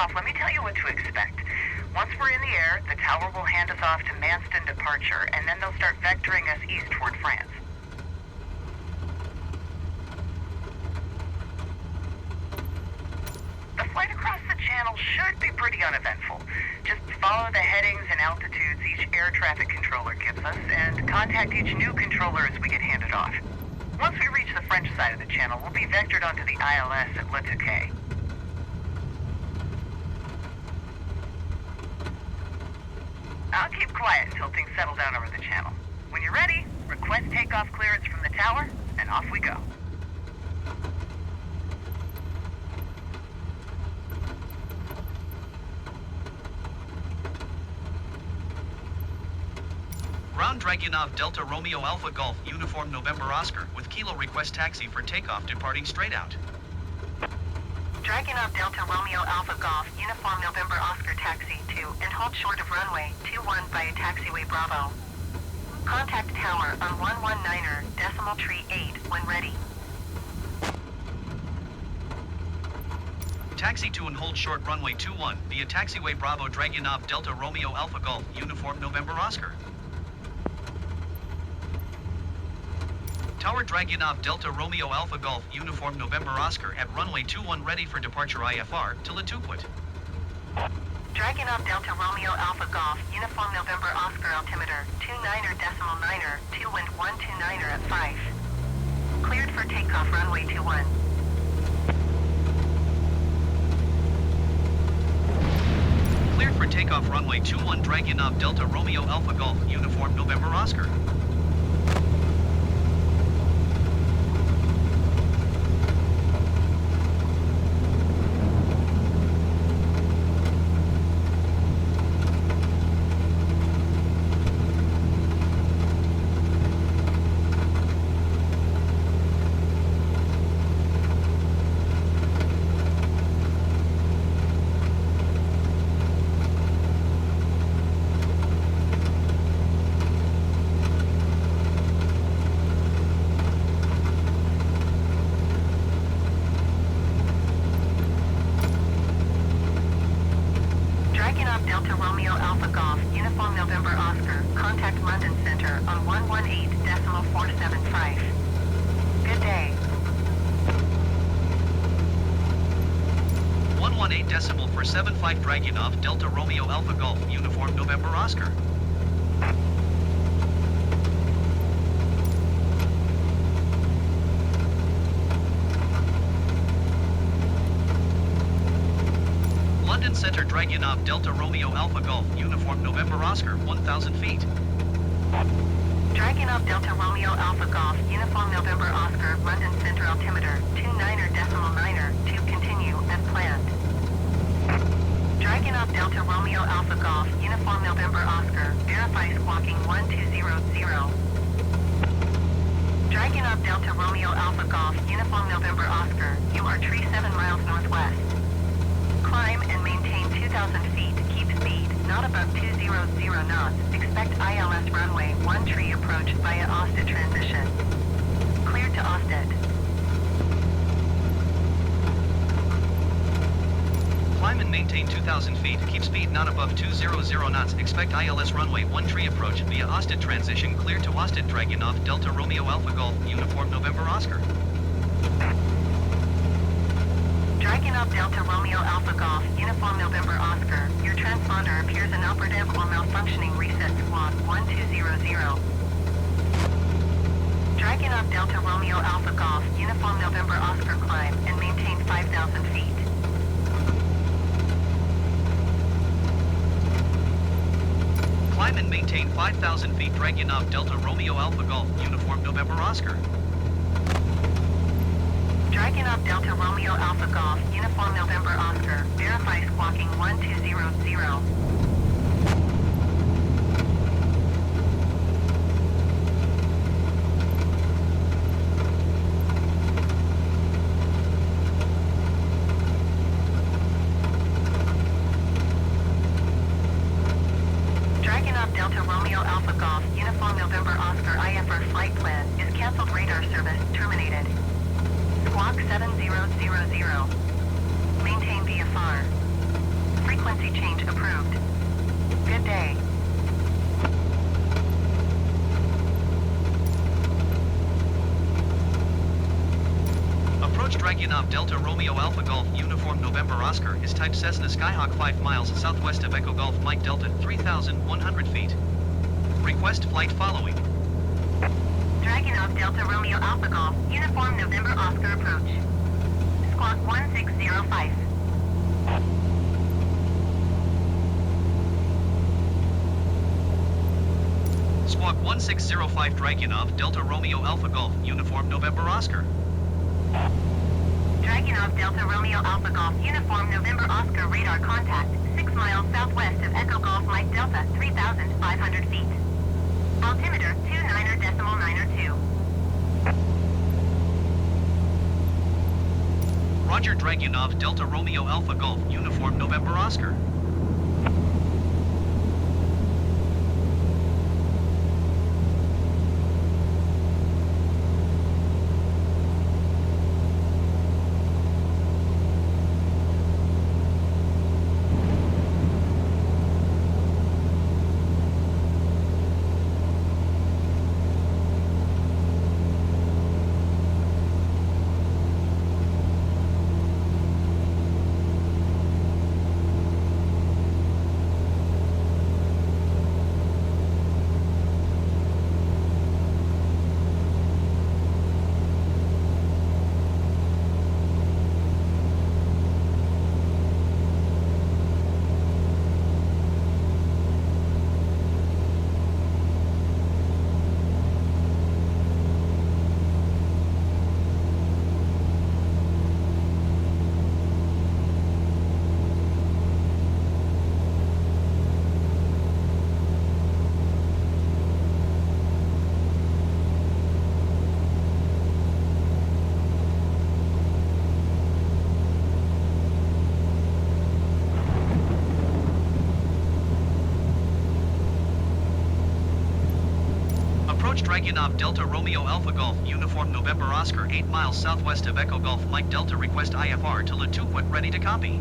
takeoff, let me tell you what to expect. Once we're in the air, the tower will hand us off to Manston departure, and then they'll start vectoring us east toward France. The flight across the channel should be pretty uneventful. Just follow the headings and altitudes each air traffic controller gives us, and contact each new controller as we get handed off. Once we reach the French side of the channel, we'll be vectored onto the ILS at Le Touquet. I'll keep quiet until things settle down over the channel. When you're ready, request takeoff clearance from the tower, and off we go. Ground Dragunov Delta Romeo Alpha Golf Uniform November Oscar with Kilo request taxi for takeoff departing straight out. Dragunov Delta Romeo Alpha Golf Uniform November Oscar taxi to and hold short of runway 21 via taxiway Bravo. Contact tower on 119er decimal tree 8 when ready. Taxi to and hold short runway 21 via taxiway Bravo Dragunov Delta Romeo Alpha Golf Uniform November Oscar. Tower Dragunov Delta Romeo Alpha Golf Uniform November Oscar at runway 21 ready for departure IFR to Le Touquet. Dragunov Delta Romeo Alpha Golf Uniform November Oscar altimeter 29er decimal 9er 2 wind 129er at 5. Cleared for takeoff runway 21. Cleared for takeoff runway 21 Dragunov Delta Romeo Alpha Golf Uniform November Oscar. Delta Romeo Alpha Golf Uniform November Oscar. Contact London Center on 118.475. Good day. 118.475 Dragunov Delta Romeo Alpha Golf Uniform November Oscar. London Center Dragunov Delta Romeo Alpha Golf Uniform November Oscar 1,000 feet. Dragunov Delta Romeo Alpha Golf Uniform November Oscar London Center altimeter 29er decimal 9er to continue as planned. Dragunov Delta Romeo Alpha Golf Uniform November Oscar verify squawking 1200. Dragunov Delta Romeo Alpha Golf Uniform November Oscar, you are tree 7 miles northwest. Climb and maintain 2,000 feet. Keep speed, not above 200 knots. Expect ILS runway 1 tree approach via Ostend transition. Cleared to Ostend. Climb and maintain 2,000 feet. Keep speed not above 200 knots. Expect ILS runway 1 tree approach via Ostend transition. Clear to Ostend Dragunov Delta Romeo Alpha Golf Uniform November Oscar. Dragunov Delta Romeo Alpha Golf Uniform November Oscar. Your transponder appears inoperative or malfunctioning. Reset squawk 1200. Dragunov Delta Romeo Alpha Golf Uniform November Oscar climb and maintain 5,000 feet. Climb and maintain 5,000 feet Dragunov Delta Romeo Alpha Golf Uniform November Oscar. Dragunov Delta Romeo Alpha Golf Uniform November Oscar. Verify squawking 1200. Dragunov Delta Romeo Alpha Golf Uniform November Oscar IFR flight plan is canceled. Radar service terminated. Squawk 7000. Maintain VFR. Frequency change approved. Good day. Approach Dragunov Delta Romeo Alpha Golf Uniform November Oscar is type Cessna Skyhawk 5 miles southwest of Echo Golf Mike Delta 3,100 feet. Request flight following. Dragunov Delta Romeo Alpha Golf Uniform November Oscar approach. Squawk 1605. Squawk 1605 Dragunov Delta Romeo Alpha Golf Uniform November Oscar. Dragunov Delta Romeo Alpha Golf Uniform November Oscar radar contact 6 miles southwest of Echo Golf Mike Delta 3,500 feet. Altimeter 29.92. Roger Dragunov Delta Romeo Alpha Golf Uniform November Oscar. Dragunov Delta Romeo Alpha Golf Uniform November Oscar 8 miles southwest of Echo Golf Mike Delta request IFR to Latuquet ready to copy.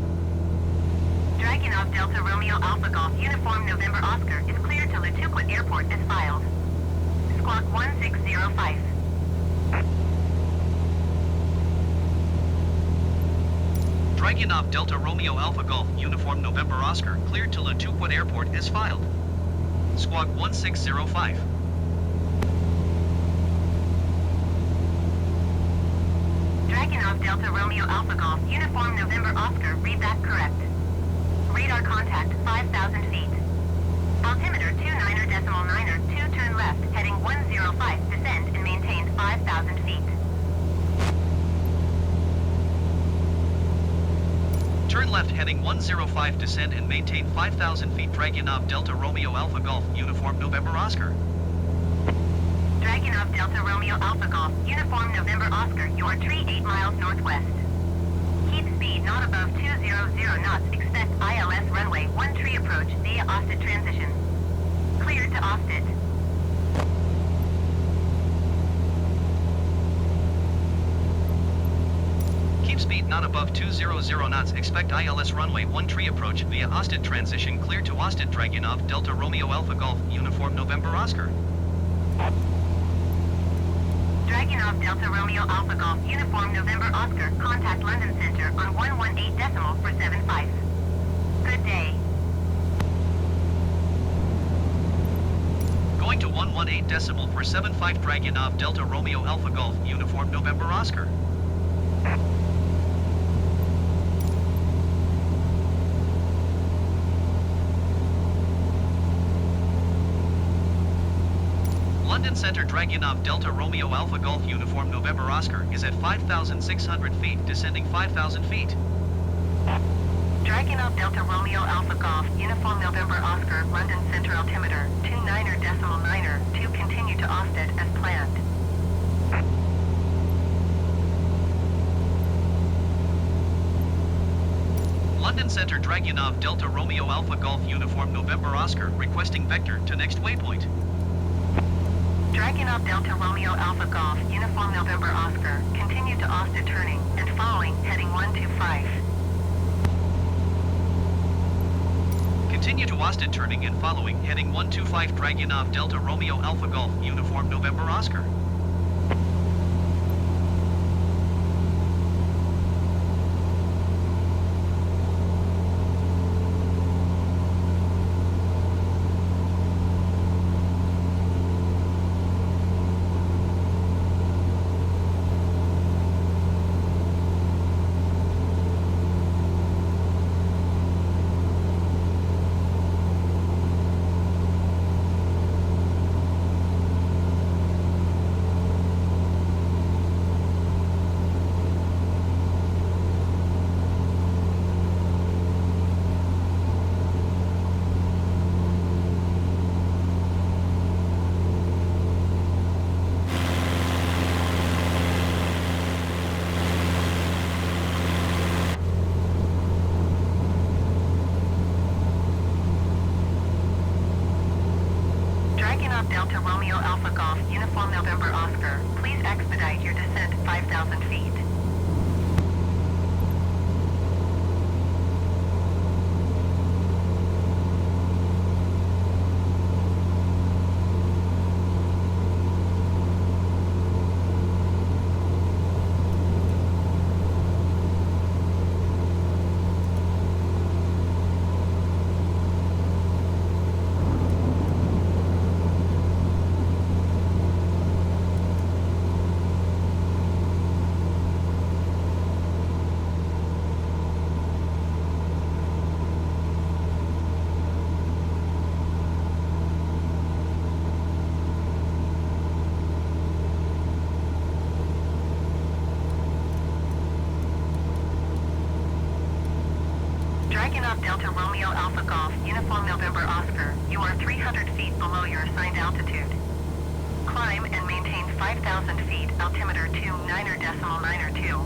Dragunov Delta Romeo Alpha Golf Uniform November Oscar is cleared to Latuquet Airport as filed. Squawk 1605. Dragunov Delta Romeo Alpha Golf Uniform November Oscar cleared to Latuquet Airport as filed. Squawk 1605. Dragunov Delta Romeo Alpha Golf Uniform November Oscar, read that correct. Radar contact 5,000 feet. Altimeter 29.92, turn left, heading 105, descend and maintain 5,000 feet. Turn left heading 105, descend and maintain 5,000 feet. Dragunov Delta Romeo Alpha Golf Uniform November Oscar. Dragunov Delta Romeo Alpha Golf Uniform November Oscar, your tree 8 miles northwest. Keep speed not above 200 knots. Expect ILS runway 13 tree approach via Austin transition. Cleared to Austin. Keep speed not above 200 knots. Expect ILS runway 13 tree approach via Austin transition. Clear to Austin. Dragunov Delta Romeo Alpha Golf Uniform November Oscar. Dragunov Delta Romeo Alpha Golf Uniform November Oscar, contact London Center on 118 decimal for 75. Good day. Going to 118 decimal for 75. Dragunov Delta Romeo Alpha Golf Uniform November Oscar. London Center Dragunov Delta Romeo Alpha Golf Uniform November Oscar is at 5,600 feet, descending 5,000 feet. Dragunov Delta Romeo Alpha Golf Uniform November Oscar, London Center altimeter 29.9 to continue to Austin as planned. London Center Dragunov Delta Romeo Alpha Golf Uniform November Oscar requesting vector to next waypoint. Dragunov Delta Romeo Alpha Golf Uniform November Oscar, continue to Austin turning and following heading 125. Continue to Austin turning and following heading 125 Dragunov Delta Romeo Alpha Golf Uniform November Oscar. Dragunov Delta Romeo Alpha Golf Uniform November Oscar, please expedite your descent 5,000 feet. Dragunov Delta Romeo Alpha Golf Uniform November Oscar, you are 300 feet below your assigned altitude. Climb and maintain 5,000 feet, altimeter 29.92.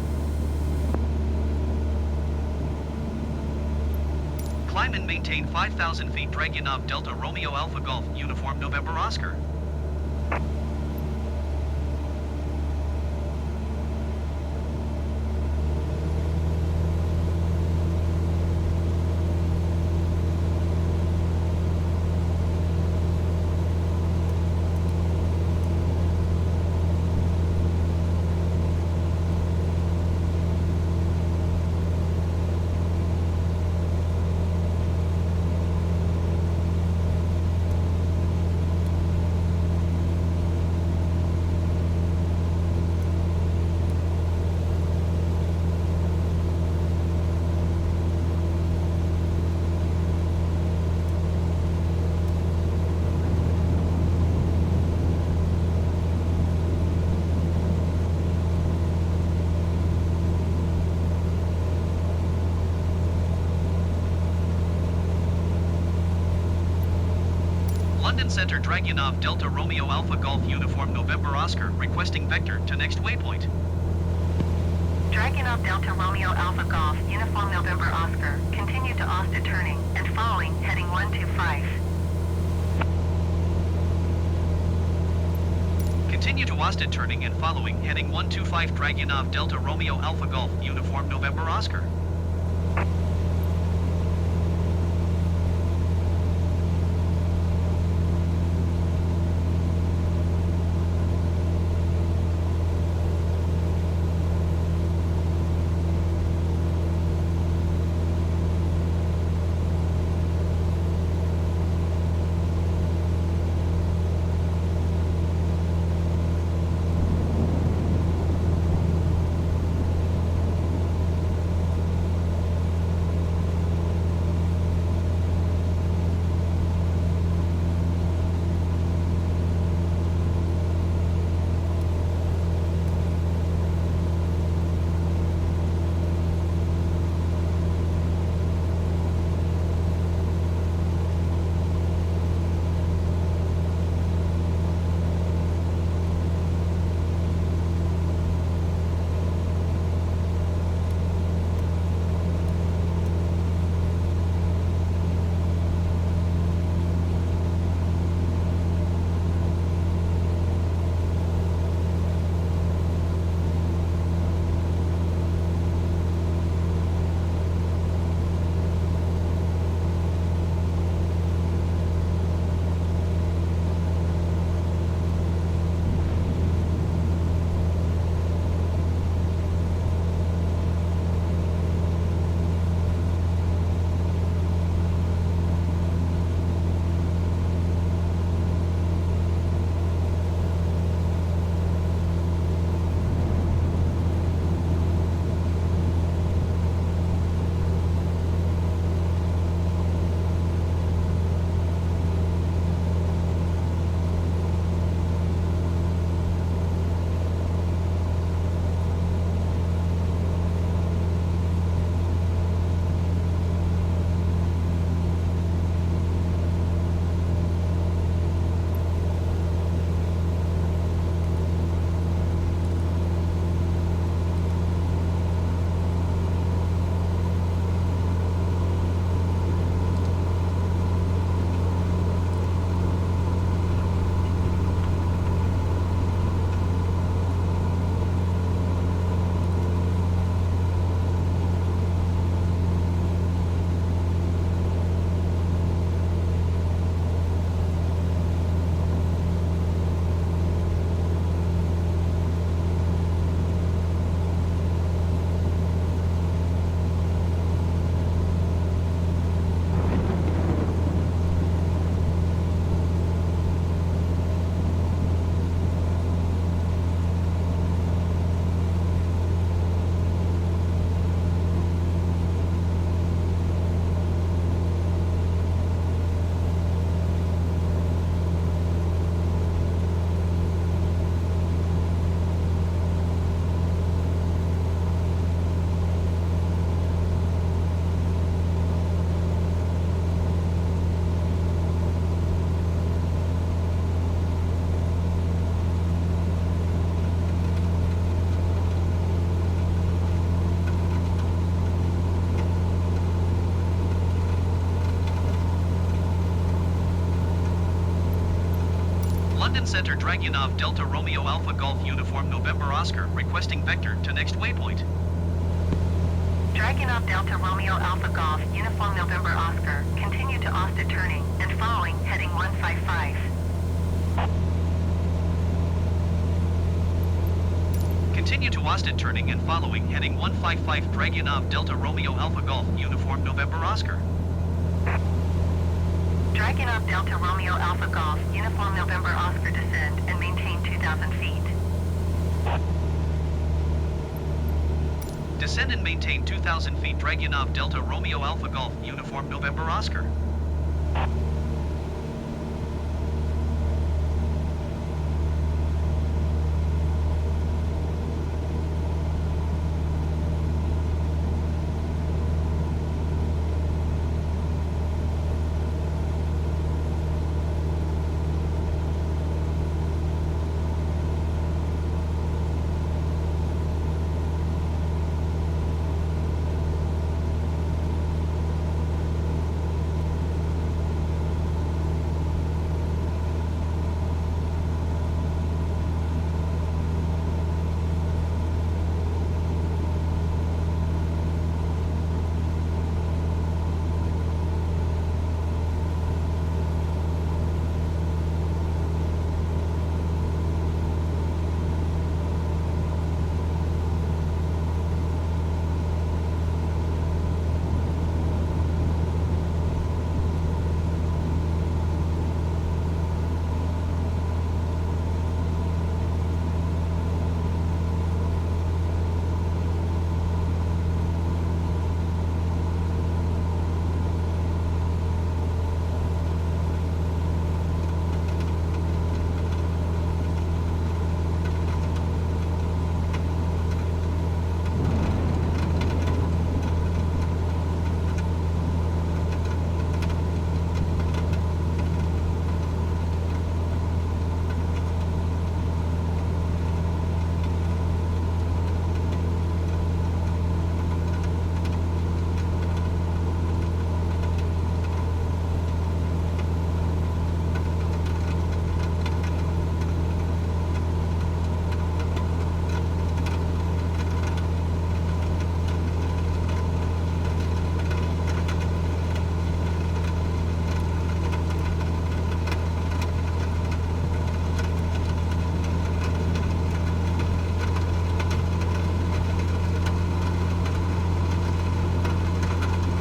Climb and maintain 5,000 feet Dragunov Delta Romeo Alpha Golf Uniform November Oscar. London Center Dragunov Delta Romeo Alpha Golf Uniform November Oscar, requesting vector to next waypoint. Dragunov Delta Romeo Alpha Golf Uniform November Oscar, continue to Austin turning and following heading 125. Continue to Austin turning and following heading 125 Dragunov Delta Romeo Alpha Golf Uniform November Oscar. Descendant Center Dragunov Delta Romeo Alpha Golf Uniform November Oscar requesting vector to next waypoint. Dragunov Delta Romeo Alpha Golf Uniform November Oscar, continue to Austin turning and following heading 155. Continue to Austin turning and following heading 155 Dragunov Delta Romeo Alpha Golf Uniform November Oscar. Dragunov Delta Romeo Alpha Golf Uniform November Oscar descend and maintain 2,000 feet. Descend and maintain 2,000 feet Dragunov Delta Romeo Alpha Golf Uniform November Oscar.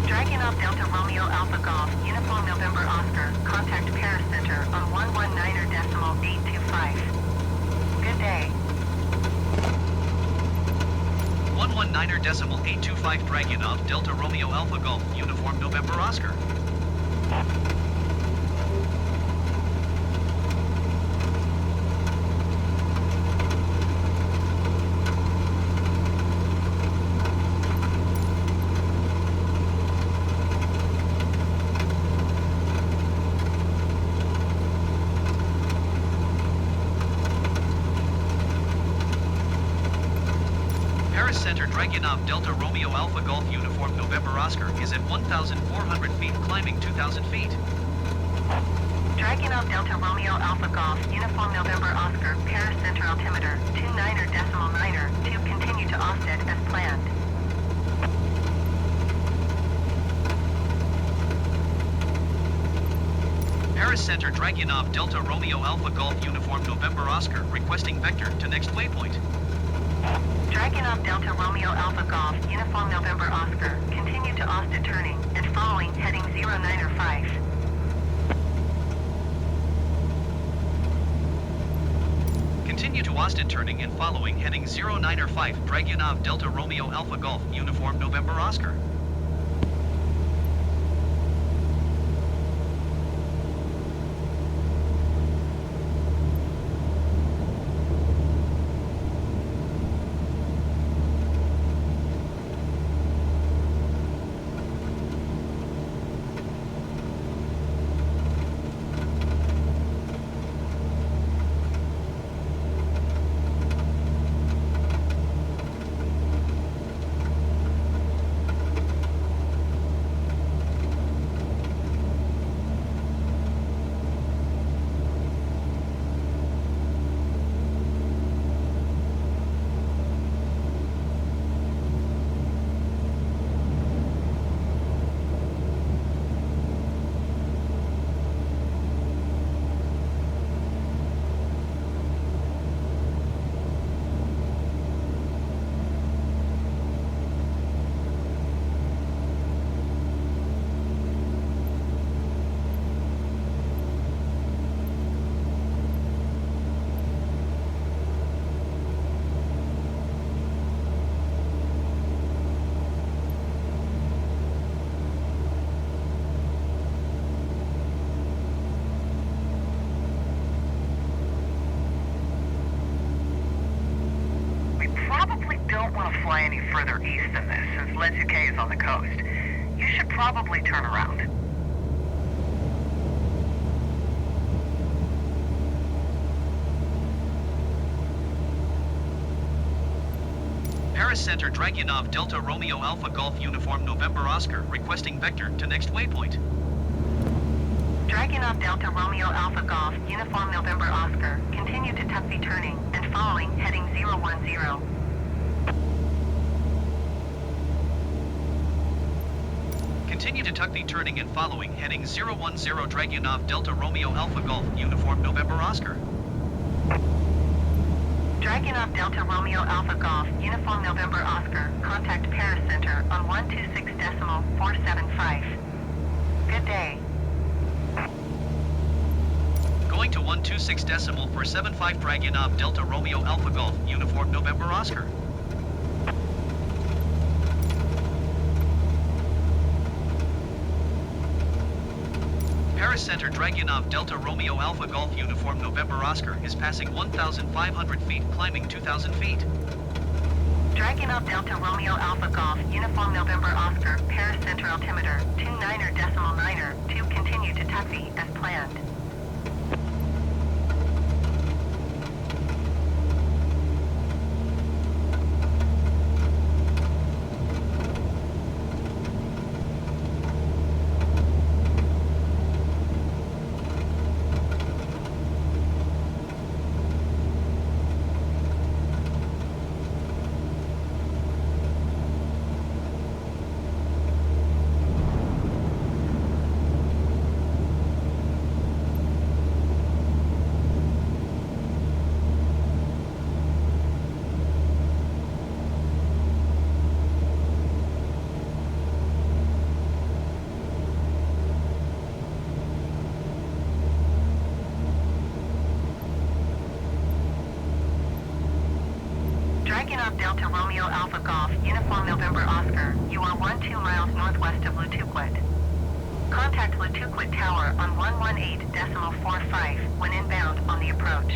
Dragunov Delta Romeo Alpha Golf Uniform November Oscar, contact Paris Center on 119.825. Good day. 119.825 Dragunov Delta Romeo Alpha Golf Uniform November Oscar. Paris Center Dragunov Delta Romeo Alpha Golf Uniform November Oscar is at 1,400 feet climbing 2,000 feet. Dragunov Delta Romeo Alpha Golf Uniform November Oscar, Paris Center altimeter 29.9er to continue to offset as planned. Paris Center Dragunov Delta Romeo Alpha Golf Uniform November Oscar requesting vector to next waypoint. Dragunov Delta Romeo Alpha Golf Uniform November Oscar, continue to Austin turning and following heading 095. Continue to Austin turning and following heading 095 Dragunov Delta Romeo Alpha Golf Uniform November Oscar. further east than this, since Letsuke is on the coast. You should probably turn around. Paris Center Dragunov Delta Romeo Alpha Golf Uniform November Oscar requesting vector to next waypoint. Dragunov Delta Romeo Alpha Golf Uniform November Oscar. Continue to Tuckby turning and following heading 010. Continue to Tuckby turning and following heading 010 Dragunov Delta Romeo Alpha Golf Uniform November Oscar. Dragunov Delta Romeo Alpha Golf Uniform November Oscar. Contact Paris Center on 126.475. Good day. Going to 126.475 Dragunov Delta Romeo Alpha Golf Uniform November Oscar. Paris Center Dragunov Delta Romeo Alpha Golf Uniform November Oscar is passing 1,500 feet, climbing 2,000 feet. Dragunov Delta Romeo Alpha Golf Uniform November Oscar. Paris Center altimeter 29.9 to continue to Tuckby as planned. Dragunov Delta Romeo Alpha Golf Uniform November Oscar. You are 12 miles northwest of Lutuquit. Contact Lutuquit Tower on 118.45 when inbound on the approach.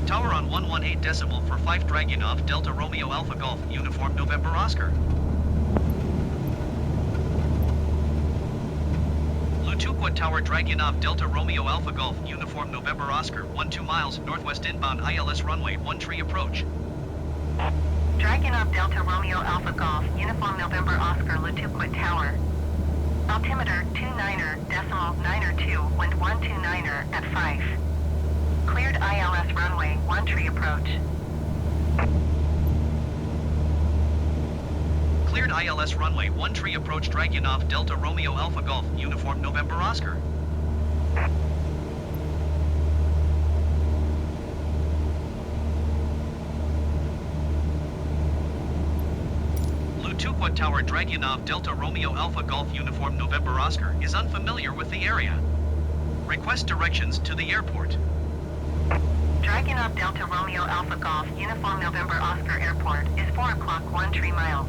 Tower on 118.45 Dragunov Delta Romeo Alpha Golf Uniform November Oscar. Lutuquit Tower Dragunov Delta Romeo Alpha Golf Uniform November Oscar 12 miles northwest inbound ILS runway 13 approach. Dragunov Delta Romeo Alpha Golf Uniform November Oscar Lutuquit Tower. Altimeter 29.92, wind 129 at 5. Cleared ILS runway 13 approach. Cleared ILS runway 13 approach Dragunov Delta Romeo Alpha Golf Uniform November Oscar. Lutuquit Tower Dragunov Delta Romeo Alpha Golf Uniform November Oscar is unfamiliar with the area. Request directions to the airport. Dragunov Delta Romeo Alpha Golf Uniform November Oscar Airport is 4 o'clock 13 miles.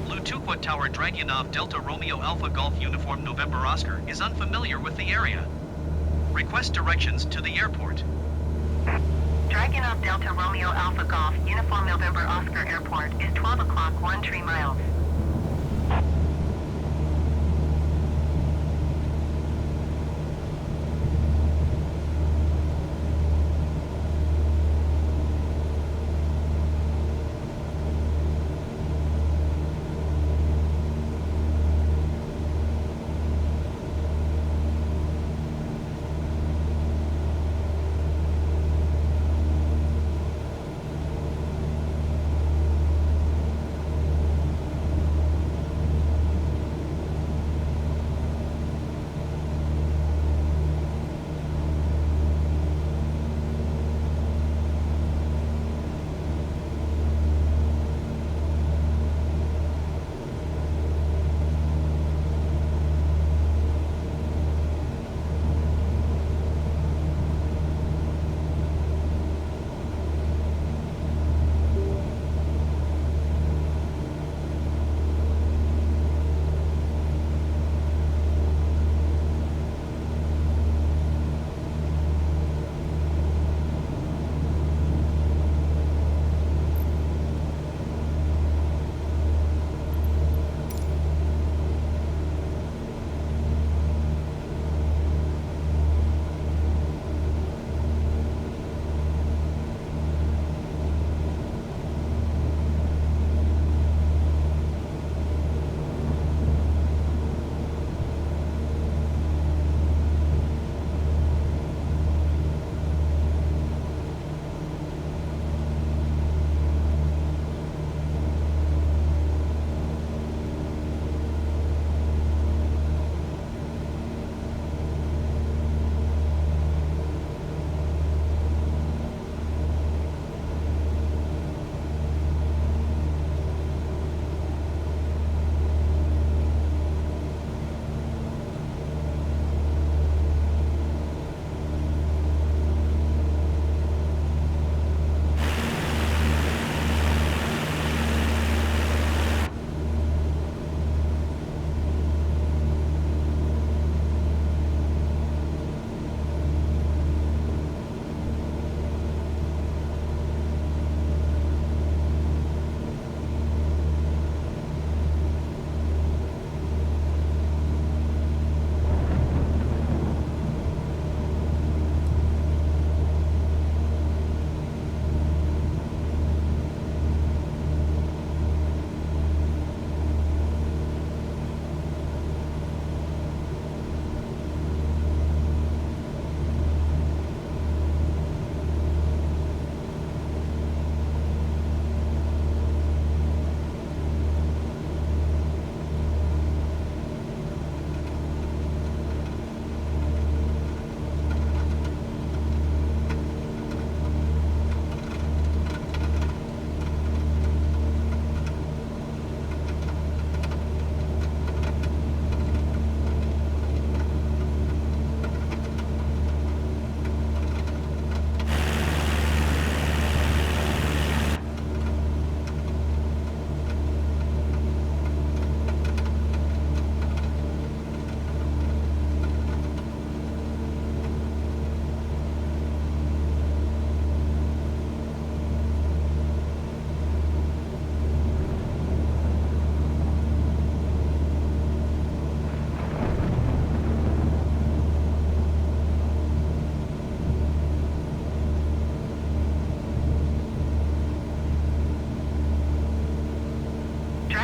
Lutuquit Tower Dragunov Delta Romeo Alpha Golf Uniform November Oscar is unfamiliar with the area. Request directions to the airport. Dragunov Delta Romeo Alpha Golf Uniform November Oscar Airport is 12 o'clock 13 miles.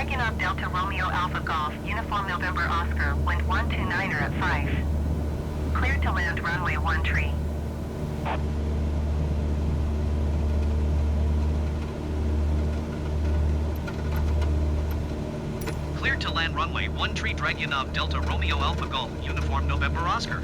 Dragunov Delta Romeo Alpha Golf, Uniform November Oscar, wind 129er at 5. Cleared to land runway 13. Cleared to land runway 13 Dragunov Delta Romeo Alpha Golf, Uniform November Oscar.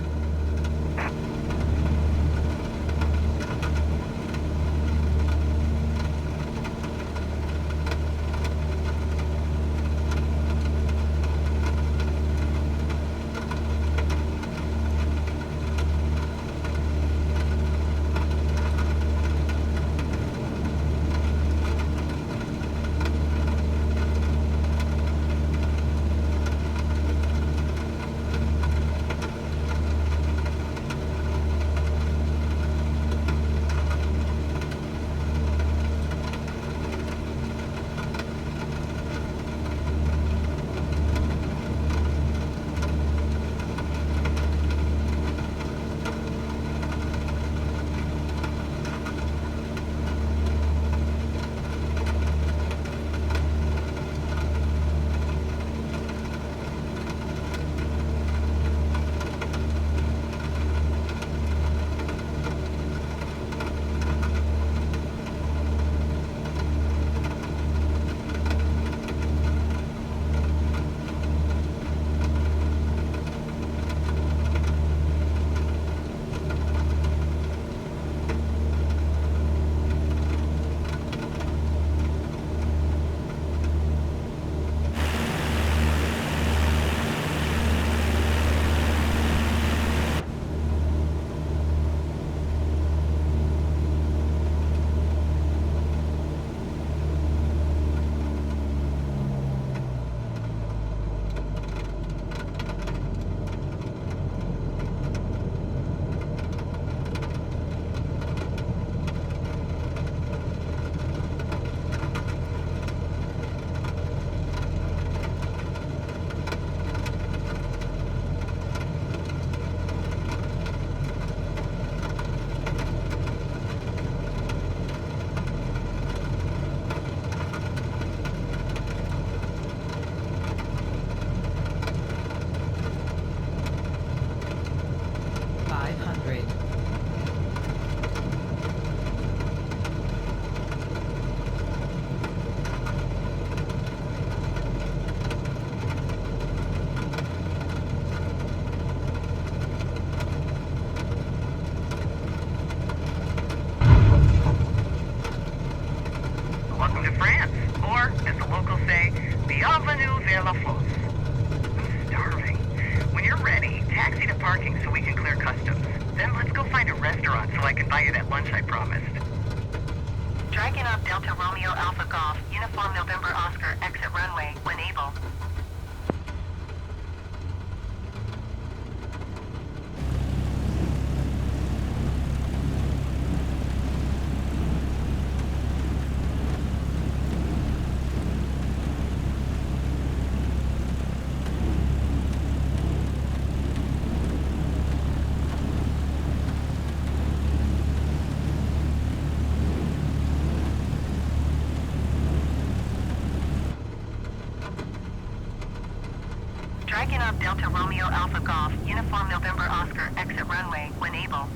Welcome to France, or, as the locals say, bienvenue vers la France. I'm starving. When you're ready, taxi to parking so we can clear customs. Then let's go find a restaurant so I can buy you that lunch I promised. Dragunov Delta Romeo Alpha Golf, Uniform November Oscar, exit runway, when able. Dragunov Delta Romeo Alpha Golf, Uniform November Oscar, exit runway, when able.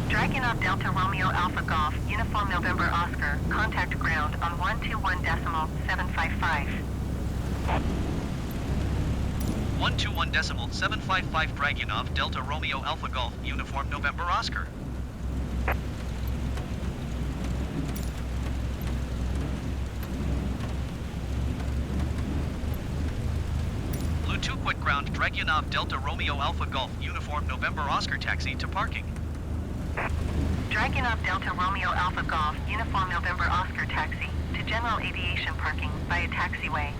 Dragunov Delta Romeo Alpha Golf, Uniform November Oscar, contact ground on 121.755. 121.755 Dragunov Delta Romeo Alpha Golf, Uniform November Oscar. Blue 2 quick ground Dragunov Delta Romeo Alpha Golf, Uniform November Oscar taxi to parking. Dragunov Delta Romeo Alpha Golf, Uniform November Oscar taxi to general aviation parking via taxiway.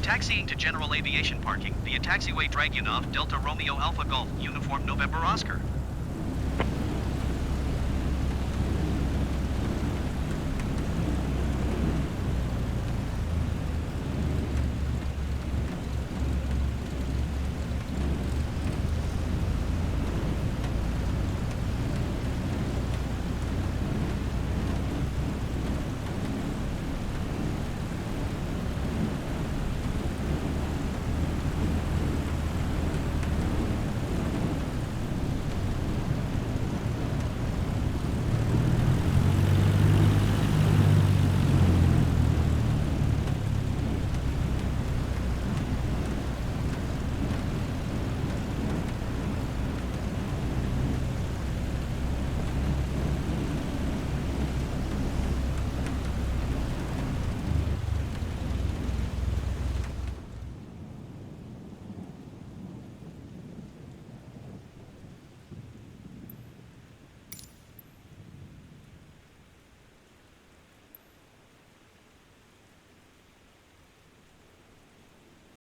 Taxiing to general aviation parking via taxiway Dragunov Delta Romeo Alpha Golf, Uniform November Oscar.